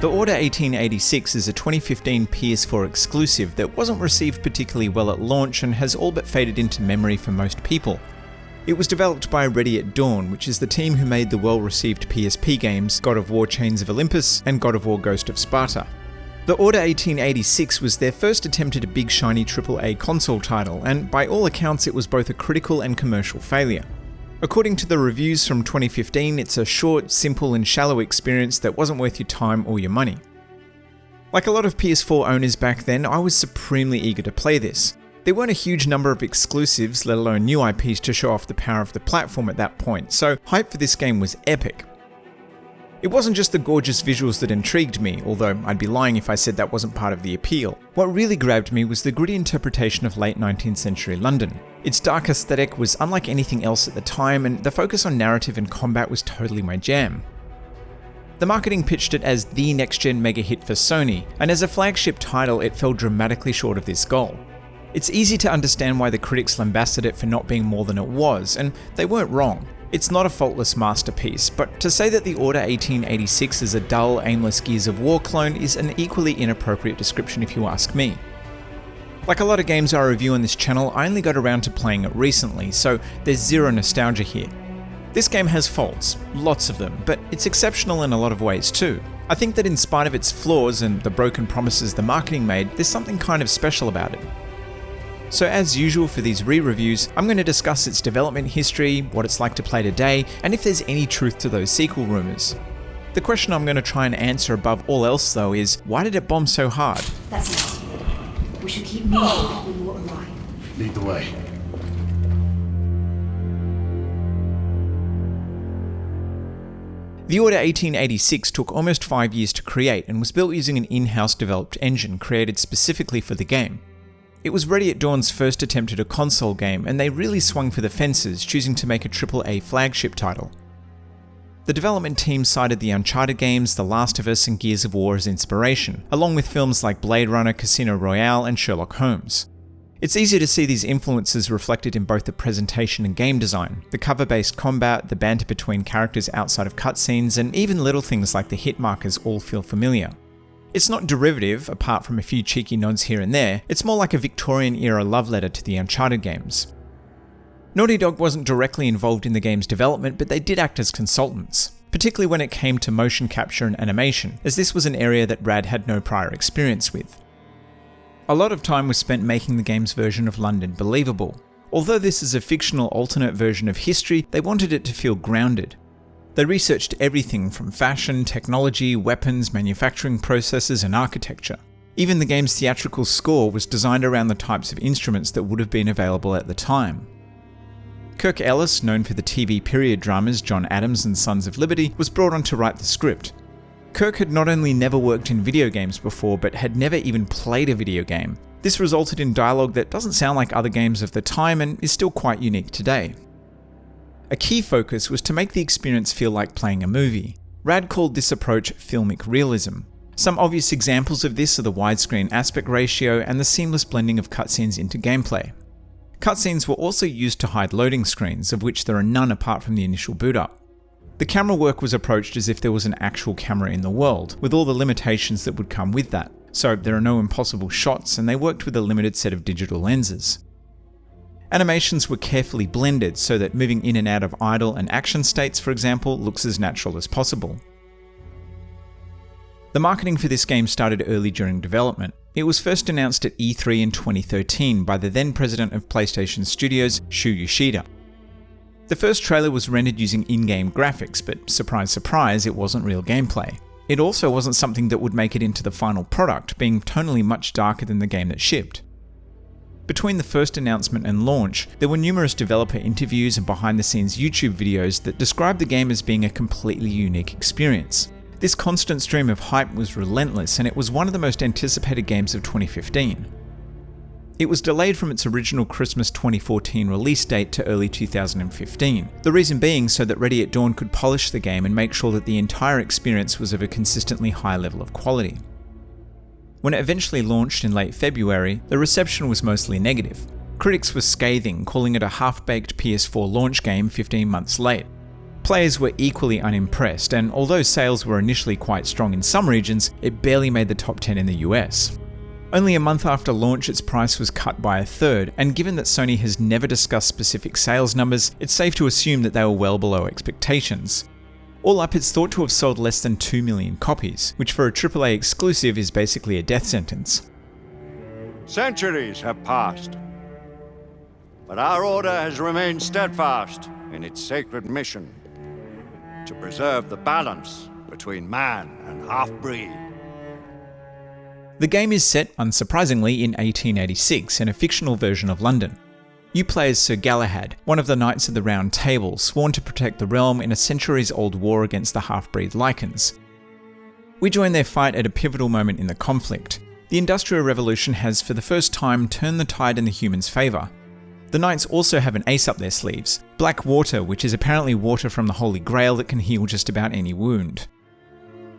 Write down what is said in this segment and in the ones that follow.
The Order 1886 is a 2015 PS4 exclusive that wasn't received particularly well at launch and has all but faded into memory for most people. It was developed by Ready at Dawn, which is the team who made the well-received PSP games God of War Chains of Olympus and God of War Ghost of Sparta. The Order 1886 was their first attempt at a big shiny AAA console title, and by all accounts it was both a critical and commercial failure. According to the reviews from 2015, it's a short, simple and shallow experience that wasn't worth your time or your money. Like a lot of PS4 owners back then, I was supremely eager to play this. There weren't a huge number of exclusives, let alone new IPs to show off the power of the platform at that point, so hype for this game was epic. It wasn't just the gorgeous visuals that intrigued me, although I'd be lying if I said that wasn't part of the appeal. What really grabbed me was the gritty interpretation of late 19th century London. Its dark aesthetic was unlike anything else at the time, and the focus on narrative and combat was totally my jam. The marketing pitched it as the next-gen mega hit for Sony, and as a flagship title it fell dramatically short of this goal. It's easy to understand why the critics lambasted it for not being more than it was, and they weren't wrong. It's not a faultless masterpiece, but to say that the Order 1886 is a dull, aimless Gears of War clone is an equally inappropriate description if you ask me. Like a lot of games I review on this channel, I only got around to playing it recently, so there's zero nostalgia here. This game has faults, lots of them, but it's exceptional in a lot of ways too. I think that in spite of its flaws and the broken promises the marketing made, there's something kind of special about it. So as usual for these re-reviews, I'm going to discuss its development history, what it's like to play today, and if there's any truth to those sequel rumours. The question I'm going to try and answer above all else though is, why did it bomb so hard? That's it. We should keep moving when you arrive. Lead the way. The Order 1886 took almost 5 years to create and was built using an in-house developed engine created specifically for the game. It was Ready at Dawn's first attempt at a console game, and they really swung for the fences, choosing to make a AAA flagship title. The development team cited the Uncharted games, The Last of Us and Gears of War as inspiration, along with films like Blade Runner, Casino Royale and Sherlock Holmes. It's easy to see these influences reflected in both the presentation and game design, the cover-based combat, the banter between characters outside of cutscenes, and even little things like the hit markers all feel familiar. It's not derivative, apart from a few cheeky nods here and there, it's more like a Victorian-era love letter to the Uncharted games. Naughty Dog wasn't directly involved in the game's development, but they did act as consultants, particularly when it came to motion capture and animation, as this was an area that Rad had no prior experience with. A lot of time was spent making the game's version of London believable. Although this is a fictional alternate version of history, they wanted it to feel grounded. They researched everything from fashion, technology, weapons, manufacturing processes, and architecture. Even the game's theatrical score was designed around the types of instruments that would have been available at the time. Kirk Ellis, known for the TV period dramas John Adams and Sons of Liberty, was brought on to write the script. Kirk had not only never worked in video games before, but had never even played a video game. This resulted in dialogue that doesn't sound like other games of the time and is still quite unique today. A key focus was to make the experience feel like playing a movie. Rad called this approach filmic realism. Some obvious examples of this are the widescreen aspect ratio and the seamless blending of cutscenes into gameplay. Cutscenes were also used to hide loading screens, of which there are none apart from the initial boot up. The camera work was approached as if there was an actual camera in the world, with all the limitations that would come with that. So there are no impossible shots, and they worked with a limited set of digital lenses. Animations were carefully blended so that moving in and out of idle and action states, for example, looks as natural as possible. The marketing for this game started early during development. It was first announced at E3 in 2013 by the then president of PlayStation Studios, Shu Yoshida. The first trailer was rendered using in-game graphics, but surprise surprise, it wasn't real gameplay. It also wasn't something that would make it into the final product, being tonally much darker than the game that shipped. Between the first announcement and launch, there were numerous developer interviews and behind-the-scenes YouTube videos that described the game as being a completely unique experience. This constant stream of hype was relentless, and it was one of the most anticipated games of 2015. It was delayed from its original Christmas 2014 release date to early 2015, the reason being so that Ready at Dawn could polish the game and make sure that the entire experience was of a consistently high level of quality. When it eventually launched in late February, the reception was mostly negative. Critics were scathing, calling it a half-baked PS4 launch game 15 months late. Players were equally unimpressed, and although sales were initially quite strong in some regions, it barely made the top 10 in the US. Only a month after launch, its price was cut by a third, and given that Sony has never discussed specific sales numbers, it's safe to assume that they were well below expectations. All up, it's thought to have sold less than 2 million copies, which for a AAA exclusive is basically a death sentence. Centuries have passed, but our order has remained steadfast in its sacred mission to preserve the balance between man and half-breed. The game is set, unsurprisingly, in 1886 in a fictional version of London. You play as Sir Galahad, one of the Knights of the Round Table, sworn to protect the realm in a centuries-old war against the half-breed Lycans. We join their fight at a pivotal moment in the conflict. The Industrial Revolution has, for the first time, turned the tide in the humans' favour. The Knights also have an ace up their sleeves, black water, which is apparently water from the Holy Grail that can heal just about any wound.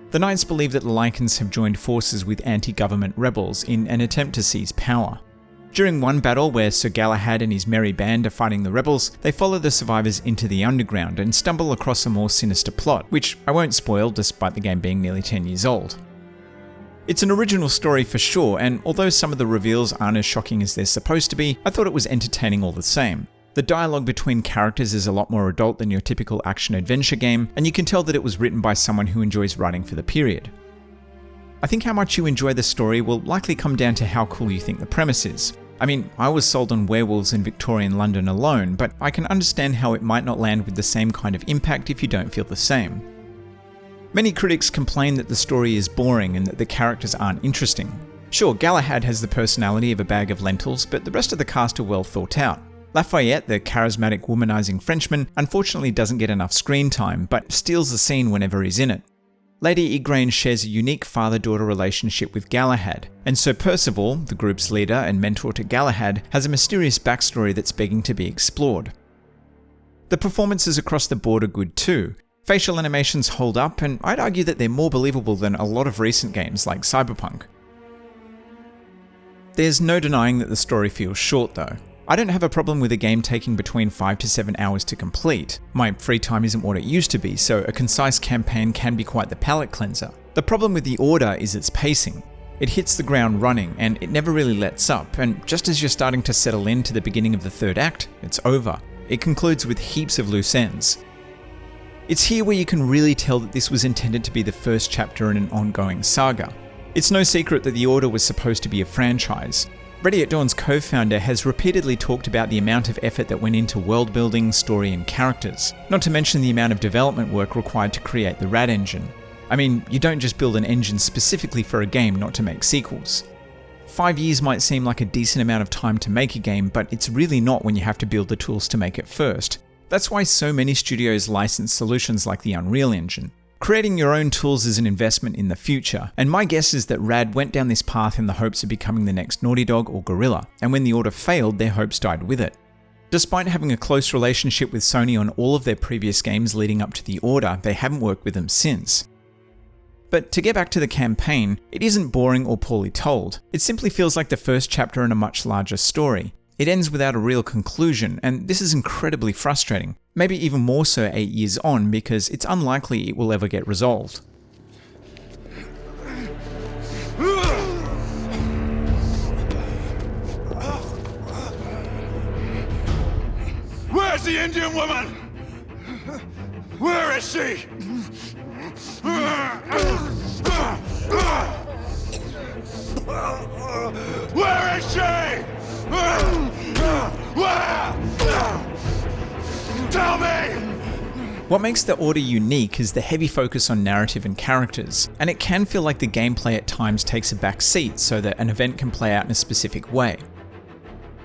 The Knights believe that the Lycans have joined forces with anti-government rebels in an attempt to seize power. During one battle where Sir Galahad and his merry band are fighting the rebels, they follow the survivors into the underground and stumble across a more sinister plot, which I won't spoil despite the game being nearly 10 years old. It's an original story for sure, and although some of the reveals aren't as shocking as they're supposed to be, I thought it was entertaining all the same. The dialogue between characters is a lot more adult than your typical action-adventure game, and you can tell that it was written by someone who enjoys writing for the period. I think how much you enjoy the story will likely come down to how cool you think the premise is. I mean, I was sold on werewolves in Victorian London alone, but I can understand how it might not land with the same kind of impact if you don't feel the same. Many critics complain that the story is boring and that the characters aren't interesting. Sure, Galahad has the personality of a bag of lentils, but the rest of the cast are well thought out. Lafayette, the charismatic womanizing Frenchman, unfortunately doesn't get enough screen time, but steals the scene whenever he's in it. Lady Igraine shares a unique father-daughter relationship with Galahad, and Sir Percival, the group's leader and mentor to Galahad, has a mysterious backstory that's begging to be explored. The performances across the board are good too. Facial animations hold up, and I'd argue that they're more believable than a lot of recent games like Cyberpunk. There's no denying that the story feels short though. I don't have a problem with a game taking between 5 to 7 hours to complete. My free time isn't what it used to be, so a concise campaign can be quite the palate cleanser. The problem with The Order is its pacing. It hits the ground running, and it never really lets up, and just as you're starting to settle into the beginning of the third act, it's over. It concludes with heaps of loose ends. It's here where you can really tell that this was intended to be the first chapter in an ongoing saga. It's no secret that The Order was supposed to be a franchise. Ready at Dawn's co-founder has repeatedly talked about the amount of effort that went into world building, story and characters, not to mention the amount of development work required to create the RAD engine. I mean, you don't just build an engine specifically for a game not to make sequels. 5 years might seem like a decent amount of time to make a game, but it's really not when you have to build the tools to make it first. That's why so many studios license solutions like the Unreal Engine. Creating your own tools is an investment in the future, and my guess is that RAD went down this path in the hopes of becoming the next Naughty Dog or Guerrilla, and when The Order failed, their hopes died with it. Despite having a close relationship with Sony on all of their previous games leading up to The Order, they haven't worked with them since. But to get back to the campaign, it isn't boring or poorly told. It simply feels like the first chapter in a much larger story. It ends without a real conclusion, and this is incredibly frustrating. Maybe even more so 8 years on, because it's unlikely it will ever get resolved. Where's the Indian woman? Where is she? Where is she? Where? Tell me! What makes The Order unique is the heavy focus on narrative and characters, and it can feel like the gameplay at times takes a back seat so that an event can play out in a specific way.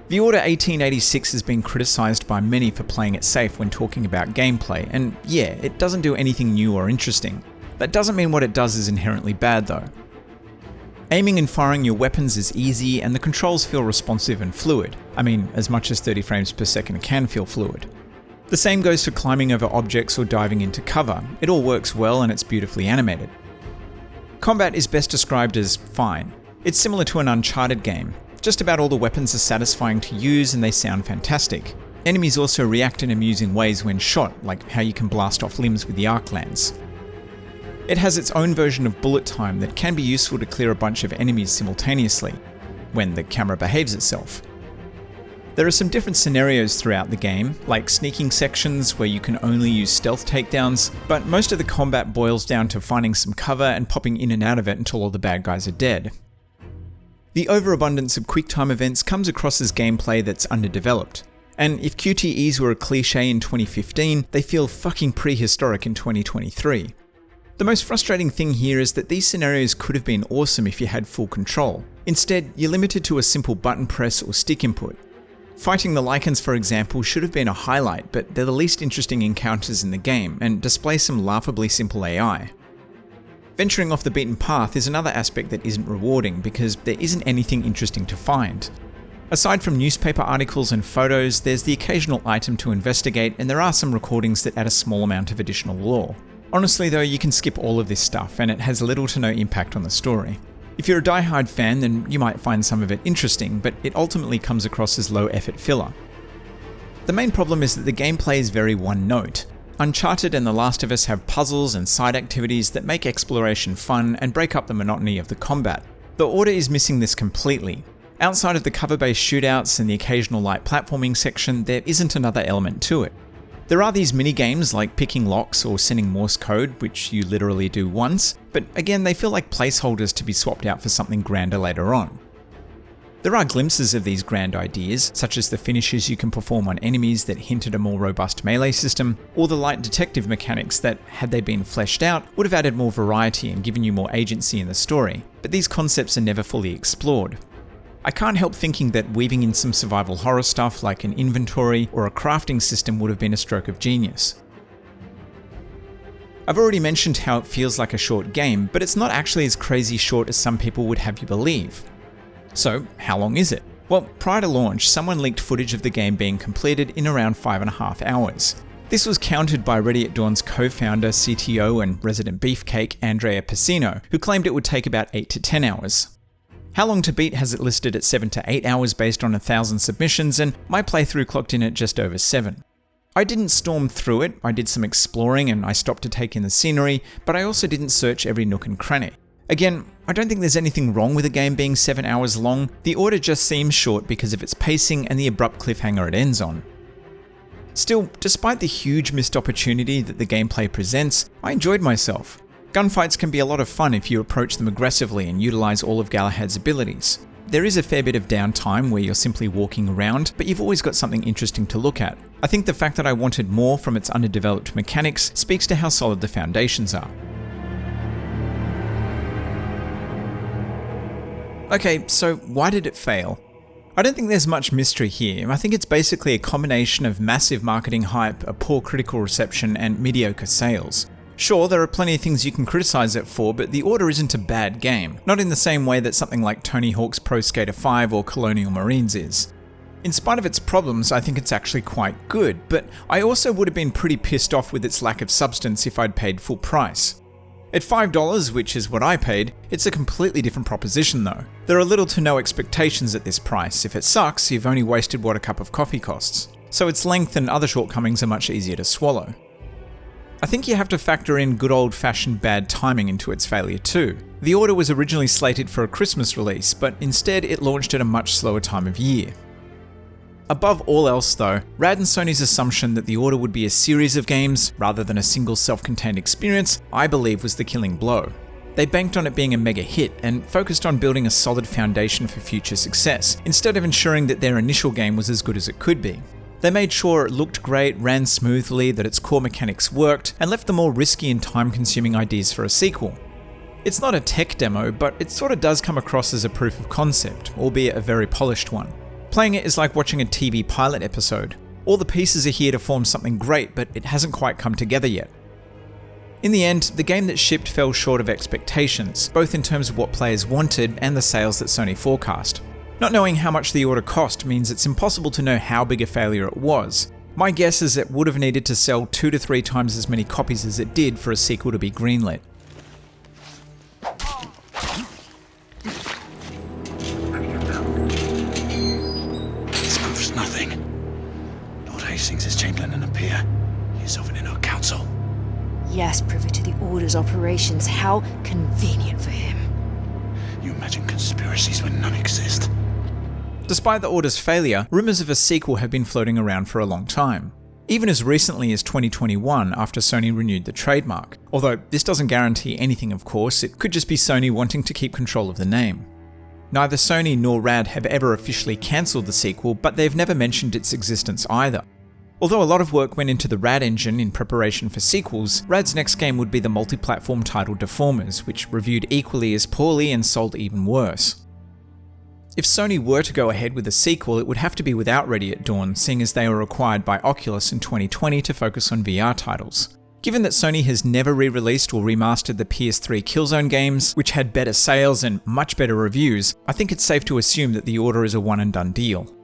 The Order 1886 has been criticised by many for playing it safe when talking about gameplay, and yeah, it doesn't do anything new or interesting. That doesn't mean what it does is inherently bad though. Aiming and firing your weapons is easy, and the controls feel responsive and fluid. I mean, as much as 30 frames per second can feel fluid. The same goes for climbing over objects or diving into cover. It all works well and it's beautifully animated. Combat is best described as fine. It's similar to an Uncharted game. Just about all the weapons are satisfying to use and they sound fantastic. Enemies also react in amusing ways when shot, like how you can blast off limbs with the arc lance. It has its own version of bullet time that can be useful to clear a bunch of enemies simultaneously, when the camera behaves itself. There are some different scenarios throughout the game, like sneaking sections where you can only use stealth takedowns, but most of the combat boils down to finding some cover and popping in and out of it until all the bad guys are dead. The overabundance of quick-time events comes across as gameplay that's underdeveloped, and if QTEs were a cliche in 2015, they feel fucking prehistoric in 2023. The most frustrating thing here is that these scenarios could have been awesome if you had full control. Instead, you're limited to a simple button press or stick input. Fighting the Lycans, for example, should have been a highlight, but they're the least interesting encounters in the game and display some laughably simple AI. Venturing off the beaten path is another aspect that isn't rewarding because there isn't anything interesting to find. Aside from newspaper articles and photos, there's the occasional item to investigate, and there are some recordings that add a small amount of additional lore. Honestly though, you can skip all of this stuff and it has little to no impact on the story. If you're a die-hard fan, then you might find some of it interesting, but it ultimately comes across as low-effort filler. The main problem is that the gameplay is very one-note. Uncharted and The Last of Us have puzzles and side activities that make exploration fun and break up the monotony of the combat. The Order is missing this completely. Outside of the cover-based shootouts and the occasional light platforming section, there isn't another element to it. There are these mini-games like picking locks or sending Morse code, which you literally do once, but again they feel like placeholders to be swapped out for something grander later on. There are glimpses of these grand ideas, such as the finishes you can perform on enemies that hint at a more robust melee system, or the light detective mechanics that, had they been fleshed out, would have added more variety and given you more agency in the story, but these concepts are never fully explored. I can't help thinking that weaving in some survival horror stuff like an inventory or a crafting system would have been a stroke of genius. I've already mentioned how it feels like a short game, but it's not actually as crazy short as some people would have you believe. So, how long is it? Well, prior to launch, someone leaked footage of the game being completed in around 5.5 hours. This was countered by Ready at Dawn's co-founder, CTO and resident beefcake, Andrea Pacino, who claimed it would take about 8 to 10 hours. How Long to Beat has it listed at 7 to 8 hours based on 1,000 submissions, and my playthrough clocked in at just over 7. I didn't storm through it, I did some exploring and I stopped to take in the scenery, but I also didn't search every nook and cranny. Again, I don't think there's anything wrong with a game being 7 hours long, the Order just seems short because of its pacing and the abrupt cliffhanger it ends on. Still, despite the huge missed opportunity that the gameplay presents, I enjoyed myself. Gunfights can be a lot of fun if you approach them aggressively and utilize all of Galahad's abilities. There is a fair bit of downtime where you're simply walking around, but you've always got something interesting to look at. I think the fact that I wanted more from its underdeveloped mechanics speaks to how solid the foundations are. Okay, so why did it fail? I don't think there's much mystery here. I think it's basically a combination of massive marketing hype, a poor critical reception, and mediocre sales. Sure, there are plenty of things you can criticize it for, but The Order isn't a bad game. Not in the same way that something like Tony Hawk's Pro Skater 5 or Colonial Marines is. In spite of its problems, I think it's actually quite good, but I also would have been pretty pissed off with its lack of substance if I'd paid full price. At $5, which is what I paid, it's a completely different proposition though. There are little to no expectations at this price. If it sucks, you've only wasted what a cup of coffee costs. So its length and other shortcomings are much easier to swallow. I think you have to factor in good old-fashioned bad timing into its failure too. The Order was originally slated for a Christmas release, but instead it launched at a much slower time of year. Above all else though, Rad and Sony's assumption that The Order would be a series of games rather than a single self-contained experience, I believe was the killing blow. They banked on it being a mega hit and focused on building a solid foundation for future success, instead of ensuring that their initial game was as good as it could be. They made sure it looked great, ran smoothly, that its core mechanics worked, and left the more risky and time-consuming ideas for a sequel. It's not a tech demo, but it sort of does come across as a proof of concept, albeit a very polished one. Playing it is like watching a TV pilot episode. All the pieces are here to form something great, but it hasn't quite come together yet. In the end, the game that shipped fell short of expectations, both in terms of what players wanted and the sales that Sony forecast. Not knowing how much The Order cost means it's impossible to know how big a failure it was. My guess is it would have needed to sell 2 to 3 times as many copies as it did for a sequel to be greenlit. This proves nothing. Not Greetings, is Chamberlain and a peer. He is of an inner council. Yes, privy to the Order's operations. How convenient for him. You imagine conspiracies when none exist. Despite the Order's failure, rumours of a sequel have been floating around for a long time. Even as recently as 2021 after Sony renewed the trademark. Although this doesn't guarantee anything, of course, it could just be Sony wanting to keep control of the name. Neither Sony nor RAD have ever officially cancelled the sequel, but they've never mentioned its existence either. Although a lot of work went into the RAD engine in preparation for sequels, RAD's next game would be the multi-platform title Deformers, which reviewed equally as poorly and sold even worse. If Sony were to go ahead with a sequel, it would have to be without Ready at Dawn, seeing as they were acquired by Oculus in 2020 to focus on VR titles. Given that Sony has never re-released or remastered the PS3 Killzone games, which had better sales and much better reviews, I think it's safe to assume that the Order is a one and done deal.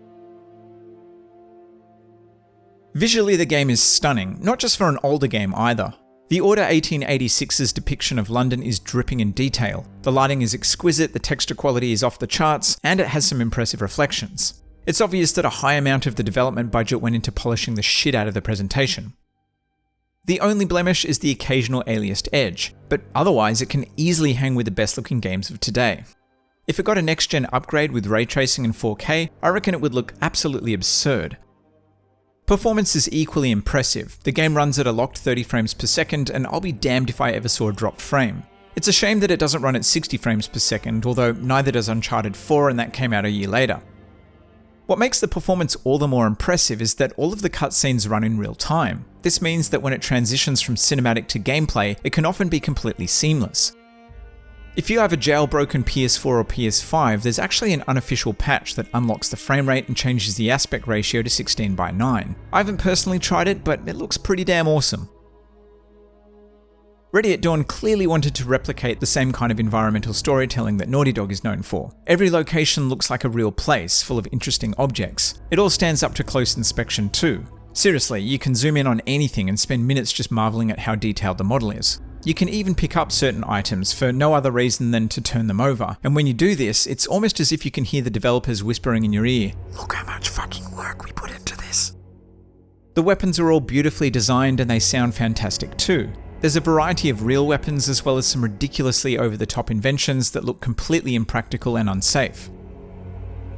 Visually, the game is stunning, not just for an older game either. The Order 1886's depiction of London is dripping in detail. The lighting is exquisite, the texture quality is off the charts, and it has some impressive reflections. It's obvious that a high amount of the development budget went into polishing the shit out of the presentation. The only blemish is the occasional aliased edge, but otherwise it can easily hang with the best looking games of today. If it got a next-gen upgrade with ray tracing and 4K, I reckon it would look absolutely absurd. Performance is equally impressive. The game runs at a locked 30 frames per second, and I'll be damned if I ever saw a dropped frame. It's a shame that it doesn't run at 60 frames per second, although neither does Uncharted 4, and that came out a year later. What makes the performance all the more impressive is that all of the cutscenes run in real time. This means that when it transitions from cinematic to gameplay, it can often be completely seamless. If you have a jailbroken PS4 or PS5, there's actually an unofficial patch that unlocks the frame rate and changes the aspect ratio to 16:9. I haven't personally tried it, but it looks pretty damn awesome. Ready at Dawn clearly wanted to replicate the same kind of environmental storytelling that Naughty Dog is known for. Every location looks like a real place, full of interesting objects. It all stands up to close inspection too. Seriously, you can zoom in on anything and spend minutes just marveling at how detailed the model is. You can even pick up certain items for no other reason than to turn them over, and when you do this, it's almost as if you can hear the developers whispering in your ear, "Look how much fucking work we put into this." The weapons are all beautifully designed and they sound fantastic too. There's a variety of real weapons as well as some ridiculously over-the-top inventions that look completely impractical and unsafe.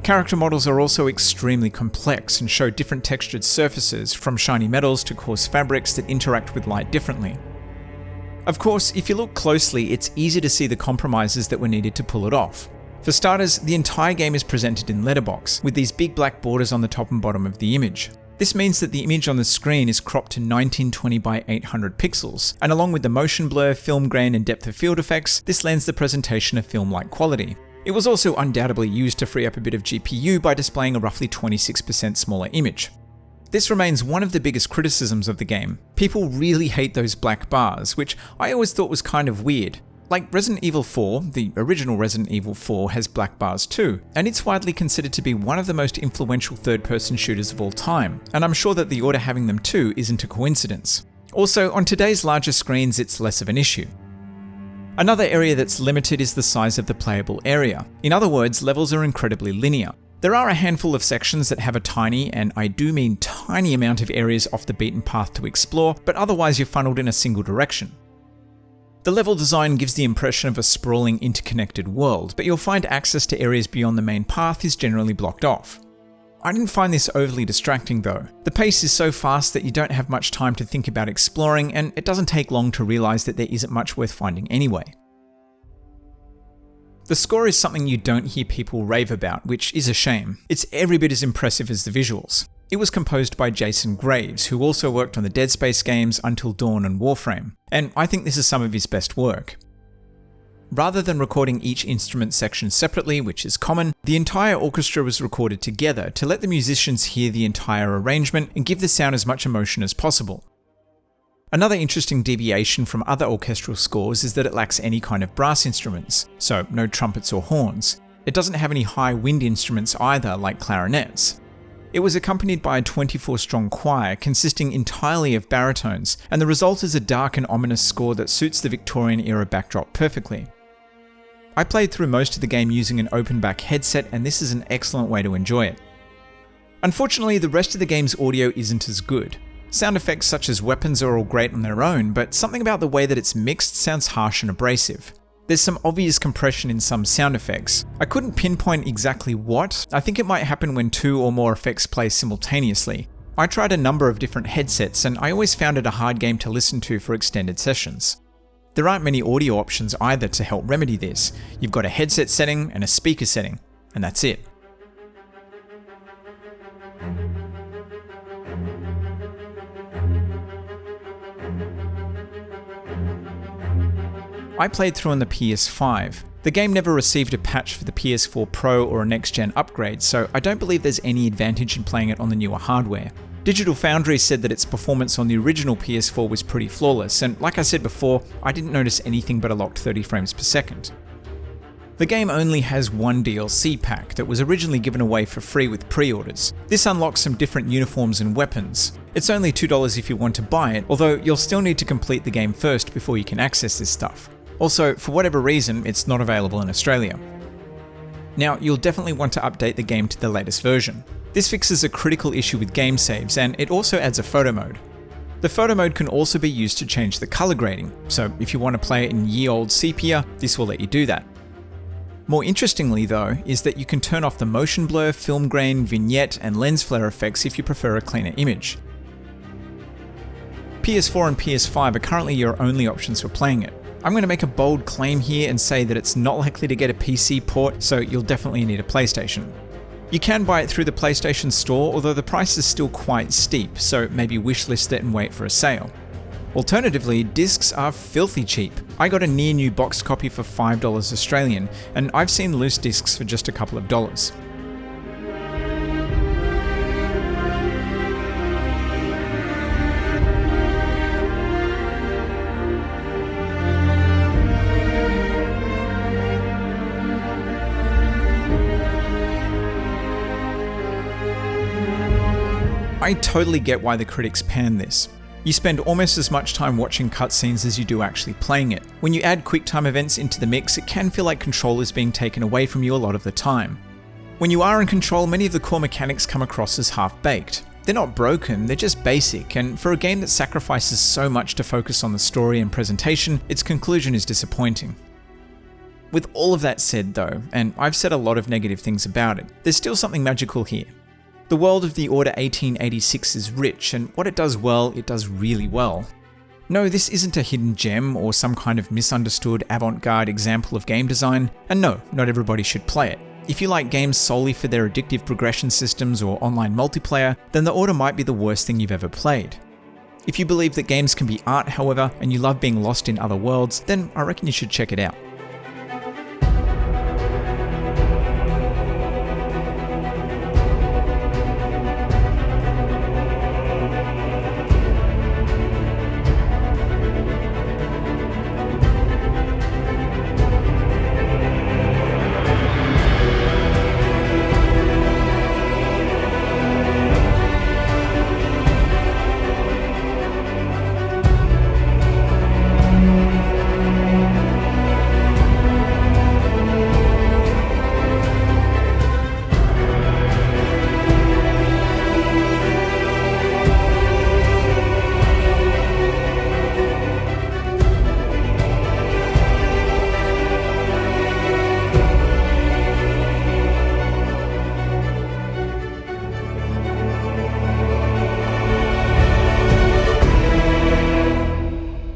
Character models are also extremely complex and show different textured surfaces, from shiny metals to coarse fabrics that interact with light differently. Of course, if you look closely, it's easy to see the compromises that were needed to pull it off. For starters, the entire game is presented in letterbox, with these big black borders on the top and bottom of the image. This means that the image on the screen is cropped to 1920 by 800 pixels, and along with the motion blur, film grain, and depth of field effects, this lends the presentation a film-like quality. It was also undoubtedly used to free up a bit of GPU by displaying a roughly 26% smaller image. This remains one of the biggest criticisms of the game. People really hate those black bars, which I always thought was kind of weird. Like Resident Evil 4, the original Resident Evil 4 has black bars too, and it's widely considered to be one of the most influential third-person shooters of all time, and I'm sure that the Order having them too isn't a coincidence. Also, on today's larger screens, it's less of an issue. Another area that's limited is the size of the playable area. In other words, levels are incredibly linear. There are a handful of sections that have a tiny, and I do mean tiny, amount of areas off the beaten path to explore, but otherwise you're funneled in a single direction. The level design gives the impression of a sprawling, interconnected world, but you'll find access to areas beyond the main path is generally blocked off. I didn't find this overly distracting though. The pace is so fast that you don't have much time to think about exploring, and it doesn't take long to realise that there isn't much worth finding anyway. The score is something you don't hear people rave about, which is a shame. It's every bit as impressive as the visuals. It was composed by Jason Graves, who also worked on the Dead Space games Until Dawn and Warframe, and I think this is some of his best work. Rather than recording each instrument section separately, which is common, the entire orchestra was recorded together to let the musicians hear the entire arrangement and give the sound as much emotion as possible. Another interesting deviation from other orchestral scores is that it lacks any kind of brass instruments, so no trumpets or horns. It doesn't have any high wind instruments either, like clarinets. It was accompanied by a 24-strong choir consisting entirely of baritones, and the result is a dark and ominous score that suits the Victorian-era backdrop perfectly. I played through most of the game using an open-back headset, and this is an excellent way to enjoy it. Unfortunately, the rest of the game's audio isn't as good. Sound effects such as weapons are all great on their own, but something about the way that it's mixed sounds harsh and abrasive. There's some obvious compression in some sound effects. I couldn't pinpoint exactly what. I think it might happen when 2 or more effects play simultaneously. I tried a number of different headsets and I always found it a hard game to listen to for extended sessions. There aren't many audio options either to help remedy this. You've got a headset setting and a speaker setting, and that's it. I played through on the PS5. The game never received a patch for the PS4 Pro or a next-gen upgrade, so I don't believe there's any advantage in playing it on the newer hardware. Digital Foundry said that its performance on the original PS4 was pretty flawless, and like I said before, I didn't notice anything but a locked 30 frames per second. The game only has one DLC pack that was originally given away for free with pre-orders. This unlocks some different uniforms and weapons. It's only $2 if you want to buy it, although you'll still need to complete the game first before you can access this stuff. Also, for whatever reason, it's not available in Australia. Now, you'll definitely want to update the game to the latest version. This fixes a critical issue with game saves, and it also adds a photo mode. The photo mode can also be used to change the color grading, so if you want to play it in ye-old sepia, this will let you do that. More interestingly though, is that you can turn off the motion blur, film grain, vignette, and lens flare effects if you prefer a cleaner image. PS4 and PS5 are currently your only options for playing it. I'm going to make a bold claim here and say that it's not likely to get a PC port, so you'll definitely need a PlayStation. You can buy it through the PlayStation Store, although the price is still quite steep, so maybe wishlist it and wait for a sale. Alternatively, discs are filthy cheap. I got a near new boxed copy for $5 Australian, and I've seen loose discs for just a couple of dollars. I totally get why the critics pan this. You spend almost as much time watching cutscenes as you do actually playing it. When you add QuickTime events into the mix, it can feel like control is being taken away from you a lot of the time. When you are in control, many of the core mechanics come across as half-baked. They're not broken, they're just basic, and for a game that sacrifices so much to focus on the story and presentation, its conclusion is disappointing. With all of that said though, and I've said a lot of negative things about it, there's still something magical here. The world of the Order 1886 is rich, and what it does well, it does really well. No, this isn't a hidden gem or some kind of misunderstood avant-garde example of game design, and no, not everybody should play it. If you like games solely for their addictive progression systems or online multiplayer, then The Order might be the worst thing you've ever played. If you believe that games can be art, however, and you love being lost in other worlds, then I reckon you should check it out.